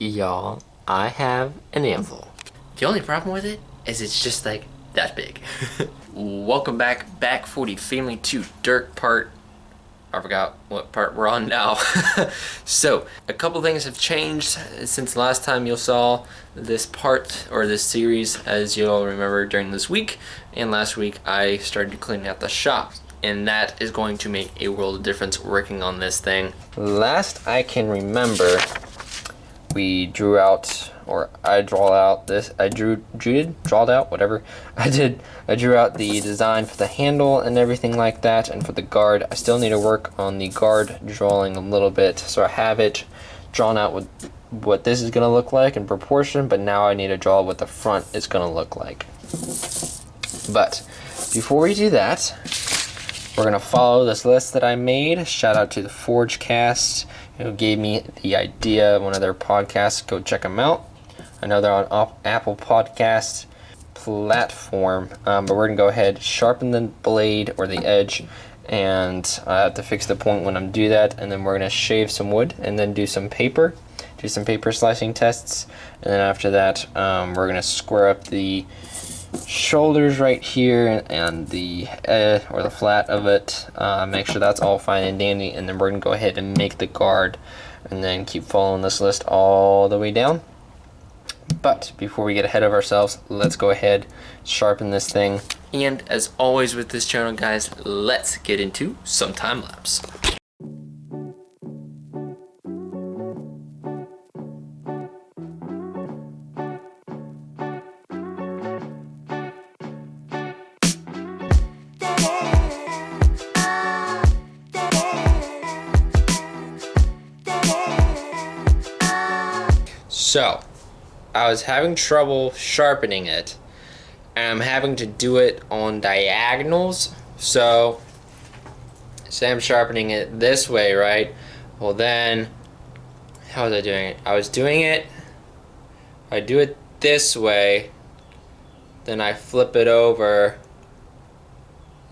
Y'all, I have an anvil. The only problem with it is it's just like that big. Welcome back, Back40 Family to Dirk part. I forgot what part we're on now. So, a couple things have changed since the last time you saw this part, or this series, as you all remember during this week. And last week I started cleaning out the shop. And that is going to make a world of difference working on this thing. Last I can remember, we drew out, or I drew out the design for the handle and everything like that, and for the guard. I still need to work on the guard drawing a little bit, so I have it drawn out with what this is going to look like in proportion, but now I need to draw what the front is going to look like. But before we do that, we're going to follow this list that I made. Shout out to the Forgecast, who gave me the idea of one of their podcasts. Go check them out. I know they're on Apple Podcast platform, but we're going to go ahead, sharpen the blade or the edge, and I have to fix the point when I'm do that, and then we're going to shave some wood and then do some paper slicing tests, and then after that we're going to square up the shoulders right here and the or the flat of it, make sure that's all fine and dandy, and then we're gonna go ahead and make the guard, and then keep following this list all the way down. But before we get ahead of ourselves, let's go ahead, sharpen this thing, and as always with this channel, guys, let's get into some time lapse. So, I was having trouble sharpening it, and I'm having to do it on diagonals. So, say I'm sharpening it this way, right? Well then, how was I doing it? I was doing it, I do it this way, then I flip it over,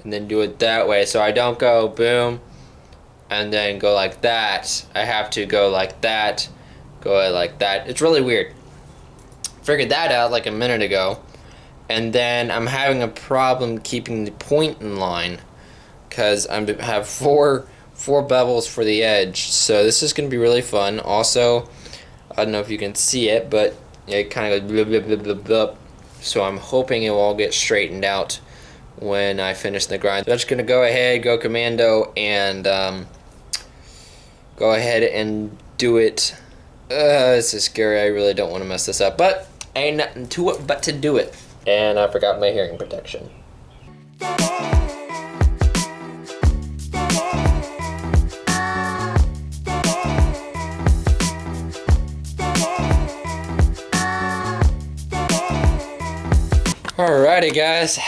and then do it that way. So I don't go boom, and then go like that. I have to go like that, go like that. It's really weird. Figured that out like a minute ago, and then I'm having a problem keeping the point in line because I have four bevels for the edge. So this is going to be really fun. Also, I don't know if you can see it, but it kind of goes blub, blub, blub, blub, blub. So I'm hoping it will all get straightened out when I finish the grind. So I'm just going to go ahead, go commando, and go ahead and do it. This is scary. I really don't want to mess this up, but ain't nothing to it but to do it. And I forgot my hearing protection. Alrighty, guys.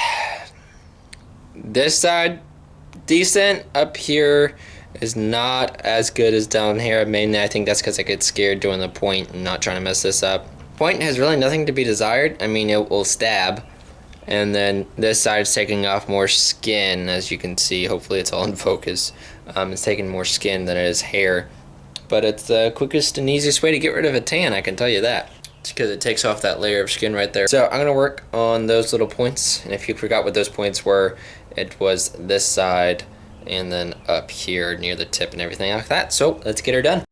This side, decent. Up here is not as good as down here. Mainly I think that's because I get scared doing the point and not trying to mess this up. Point has really nothing to be desired. I mean, it will stab, and then this side is taking off more skin, as you can see. Hopefully it's all in focus. It's taking more skin than it is hair, but it's the quickest and easiest way to get rid of a tan, I can tell you that. It's because it takes off that layer of skin right there. So I'm gonna work on those little points, and if you forgot what those points were, it was this side and then up here near the tip and everything like that. So let's get her done.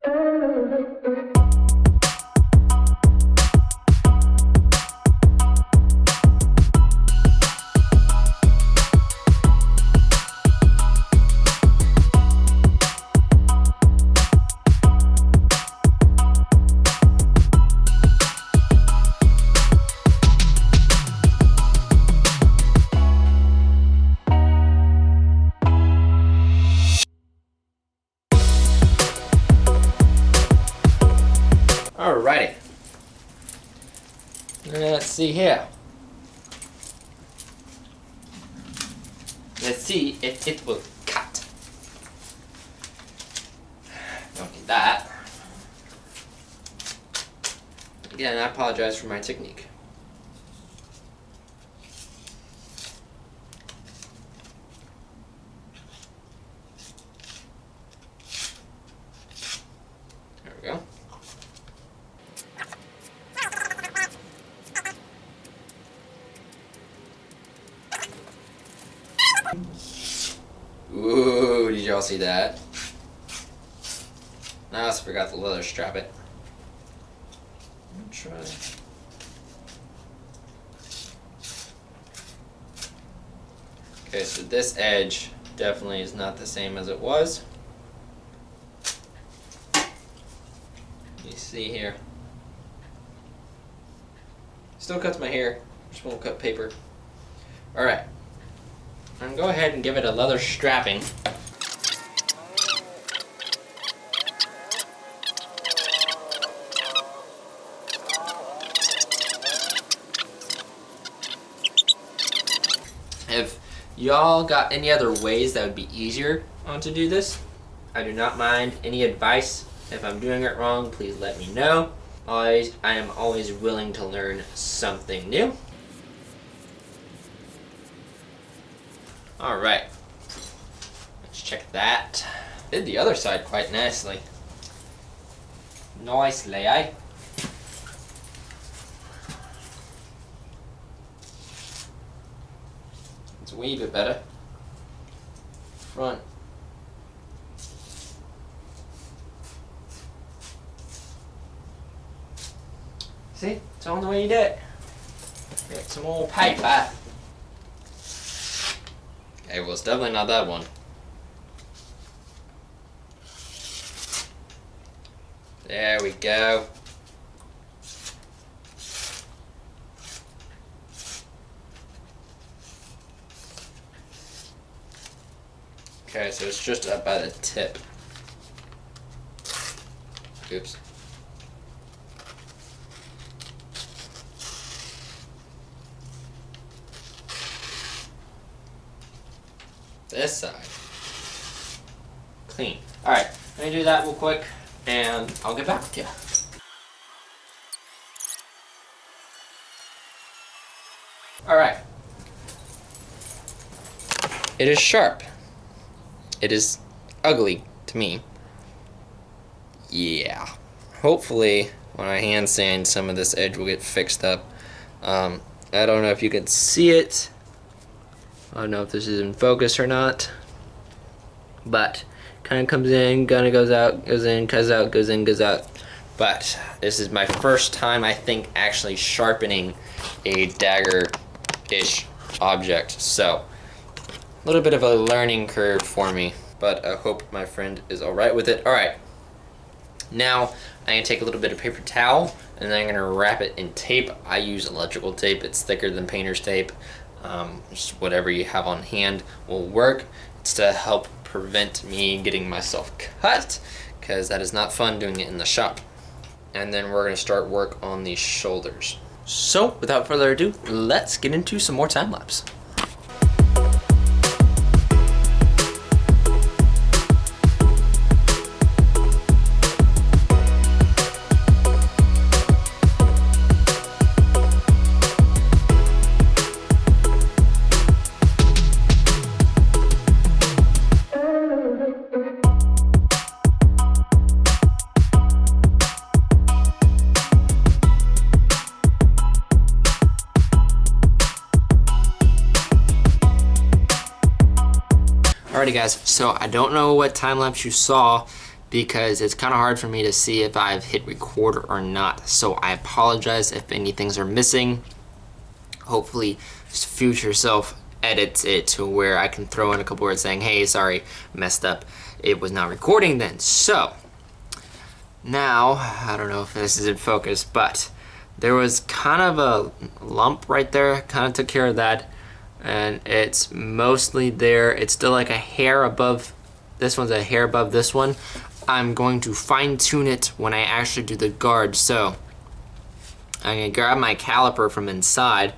Alrighty. Let's see here. Let's see if it will cut. Don't need that. Again, I apologize for my technique. There we go. y'all see that. I also forgot the leather strap it. Try. Okay, so this edge definitely is not the same as it was. You see here. Still cuts my hair, just won't cut paper. Alright. I'm gonna go ahead and give it a leather strapping. If y'all got any other ways that would be easier to do this, I do not mind any advice. If I'm doing it wrong, please let me know. I am always willing to learn something new. Alright, let's check that. Did the other side quite nicely. Nicely, eh? It's a wee bit better. Front. See, it's on the way you do it. Get some more paper. Okay, well, it's definitely not that one. There we go. Okay, so it's just up by the tip. Oops. This side. Clean. Alright, let me do that real quick and I'll get back with you. Alright. It is sharp. It is ugly to me. Yeah. Hopefully when I hand sand some of this edge will get fixed up. I don't know if you can see it. I don't know if this is in focus or not, but kind of comes in, kind of goes out, goes in, goes out, goes in, goes out. But this is my first time, I think, actually sharpening a dagger-ish object. So, a little bit of a learning curve for me, but I hope my friend is all right with it. All right, now I'm gonna take a little bit of paper towel and then I'm gonna wrap it in tape. I use electrical tape. It's thicker than painter's tape. Just whatever you have on hand will work. It's to help prevent me getting myself cut, because that is not fun doing it in the shop. And then we're going to start work on the shoulders. So without further ado, let's get into some more time lapse. Alrighty guys, so I don't know what time lapse you saw because it's kind of hard for me to see if I've hit record or not. So I apologize if any things are missing. Hopefully future self edits it to where I can throw in a couple words saying, hey, sorry, messed up. It was not recording then. So now, I don't know if this is in focus, but there was kind of a lump right there. Kind of took care of that. And it's mostly there. It's still like a hair above. This one's a hair above this one. I'm going to fine tune it when I actually do the guard. So I'm gonna grab my caliper from inside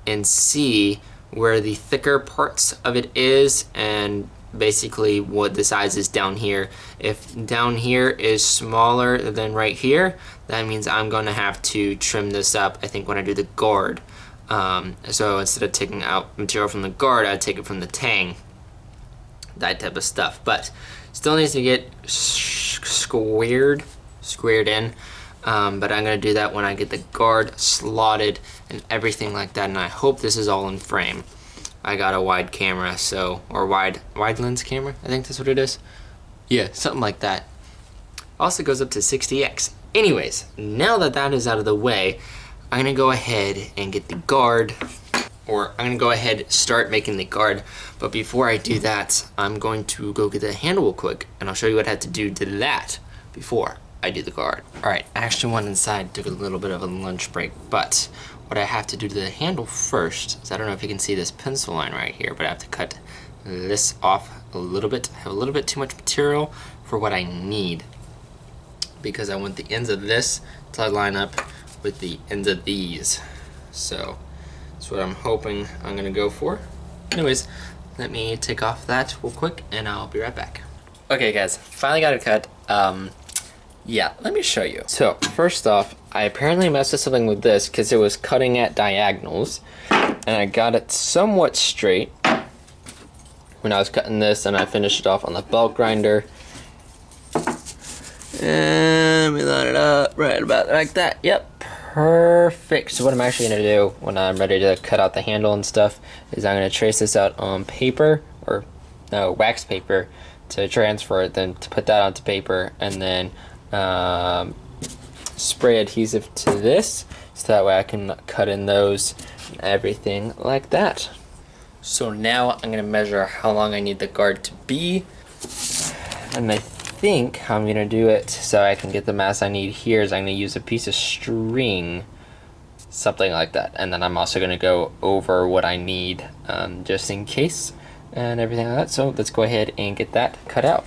and see where the thicker parts of it is and basically what the size is down here. If down here is smaller than right here, that means I'm gonna have to trim this up, I think, when I do the guard. So instead of taking out material from the guard, I'd take it from the tang, that type of stuff. But still needs to get squared in. But I'm gonna do that when I get the guard slotted and everything like that. And I hope this is all in frame. I got a wide camera, so, or wide lens camera, I think that's what it is. Yeah, something like that. Also goes up to 60x. Anyways, now that that is out of the way, I'm gonna go ahead and get the guard, or I'm gonna go ahead and start making the guard. But before I do that, I'm going to go get the handle real quick, and I'll show you what I had to do to that before I do the guard. All right, I actually went inside, took a little bit of a lunch break, but what I have to do to the handle first is, I don't know if you can see this pencil line right here, but I have to cut this off a little bit. I have a little bit too much material for what I need, because I want the ends of this to line up with the ends of these. So that's what I'm hoping I'm gonna go for. Anyways, let me take off that real quick and I'll be right back. Okay guys, finally got it cut. Yeah, let me show you. So first off, I apparently messed with something with this because it was cutting at diagonals, and I got it somewhat straight when I was cutting this, and I finished it off on the belt grinder. And we line it up right about like that. Yep, perfect. So what I'm actually gonna do when I'm ready to cut out the handle and stuff is I'm gonna trace this out on paper, or no, wax paper, to transfer it, then to put that onto paper, and then spray adhesive to this, so that way I can cut in those and everything like that. So now I'm gonna measure how long I need the guard to be, and I think how I'm gonna do it so I can get the mass I need here is I'm gonna use a piece of string, something like that, and then I'm also gonna go over what I need just in case and everything like that. So let's go ahead and get that cut out.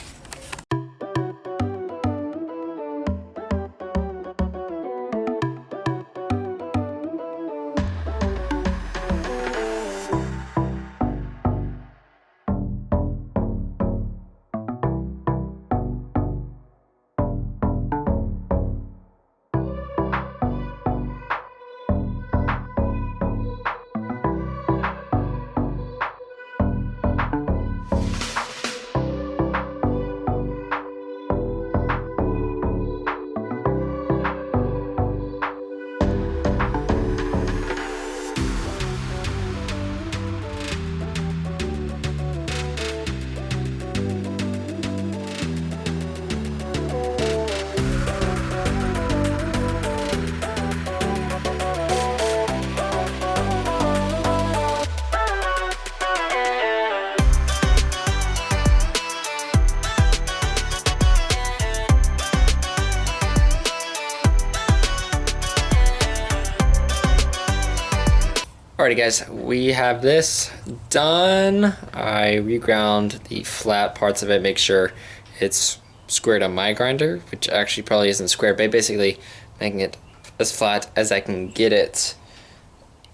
Alrighty guys, we have this done. I reground the flat parts of it, make sure it's squared on my grinder, which actually probably isn't square, but basically making it as flat as I can get it.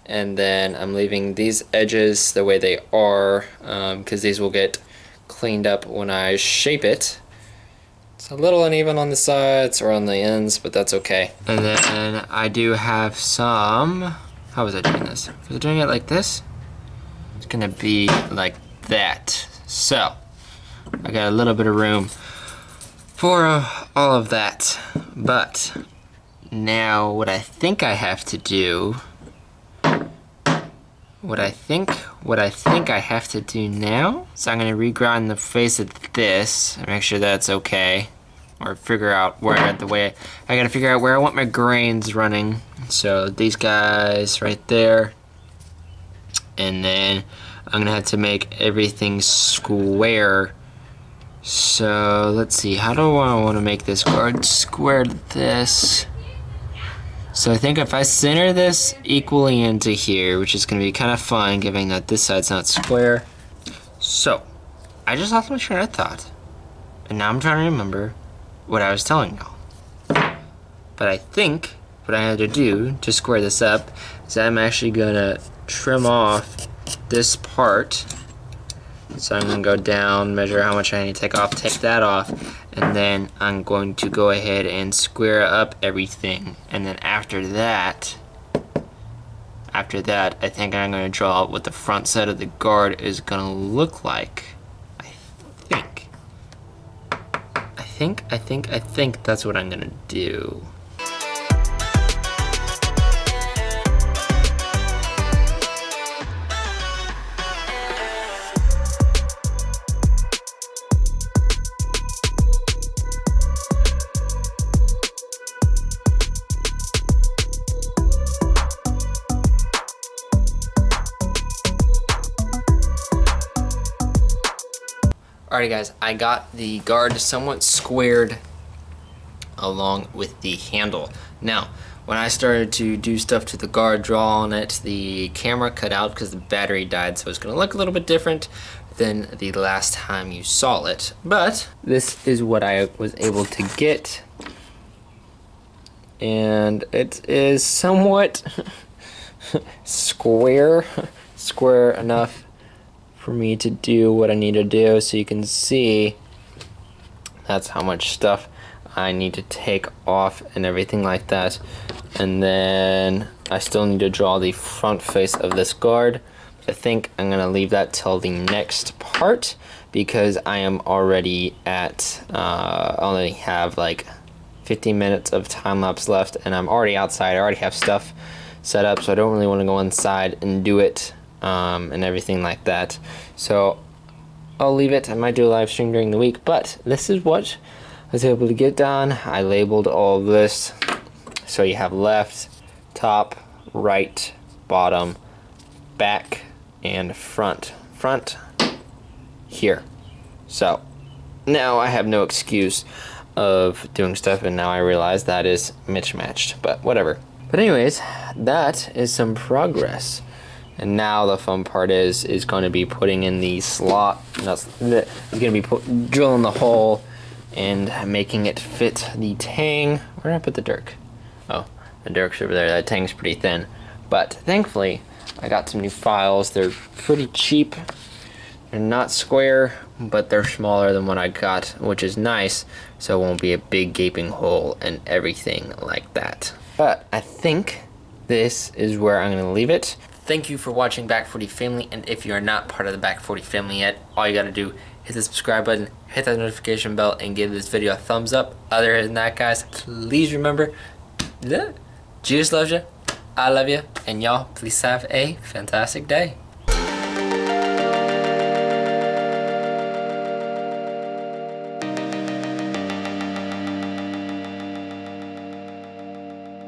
And then I'm leaving these edges the way they are, because these will get cleaned up when I shape it. It's a little uneven on the sides or on the ends, but that's okay. And then I do have some, how was I doing this? Was I doing it like this? It's gonna be like that. So, I got a little bit of room for all of that. But, now what I think I have to do, what I think I have to do now, so I'm gonna regrind the face of this and make sure that's okay. Or figure out where I gotta figure out where I want my grains running. So these guys right there. And then I'm gonna have to make everything square. So let's see, how do I wanna make this guard square to this? So I think if I center this equally into here, which is gonna be kind of fun given that this side's not square. So, I just lost my train of thought. And now I'm trying to remember what I was telling y'all. But I think what I had to do to square this up is I'm actually gonna trim off this part. So I'm gonna go down, measure how much I need to take off, take that off, and then I'm going to go ahead and square up everything. And then after that, I think I'm gonna draw out what the front side of the guard is gonna look like. I think that's what I'm gonna do. Alrighty guys, I got the guard somewhat squared along with the handle. Now, when I started to do stuff to the guard, draw on it, the camera cut out because the battery died, so it's going to look a little bit different than the last time you saw it. But this is what I was able to get, and it is somewhat square enough for me to do what I need to do. So you can see that's how much stuff I need to take off and everything like that. And then I still need to draw the front face of this guard. I think I'm gonna leave that till the next part because I am already at I only have like 15 minutes of time lapse left, and I'm already outside. I already have stuff set up, so I don't really want to go inside and do it and everything like that. So I'll leave it. I might do a live stream during the week, but this is what I was able to get done. I labeled all of this, so you have left, top, right, bottom, back, and front here. So now I have no excuse of doing stuff, and now I realize that is mismatched, but whatever. But anyways, that is some progress. And now the fun part is going to be putting in the slot. It's going to be drilling the hole and making it fit the tang. Where did I put the Dirk? Oh, the Dirk's over there. That tang's pretty thin. But thankfully, I got some new files. They're pretty cheap. They're not square, but they're smaller than what I got, which is nice. So it won't be a big gaping hole and everything like that. But I think this is where I'm going to leave it. Thank you for watching Back40 Family, and if you are not part of the Back40 Family yet, all you gotta do, hit the subscribe button, hit that notification bell, and give this video a thumbs up. Other than that, guys, please remember, Jesus loves you, I love you, and y'all, please have a fantastic day.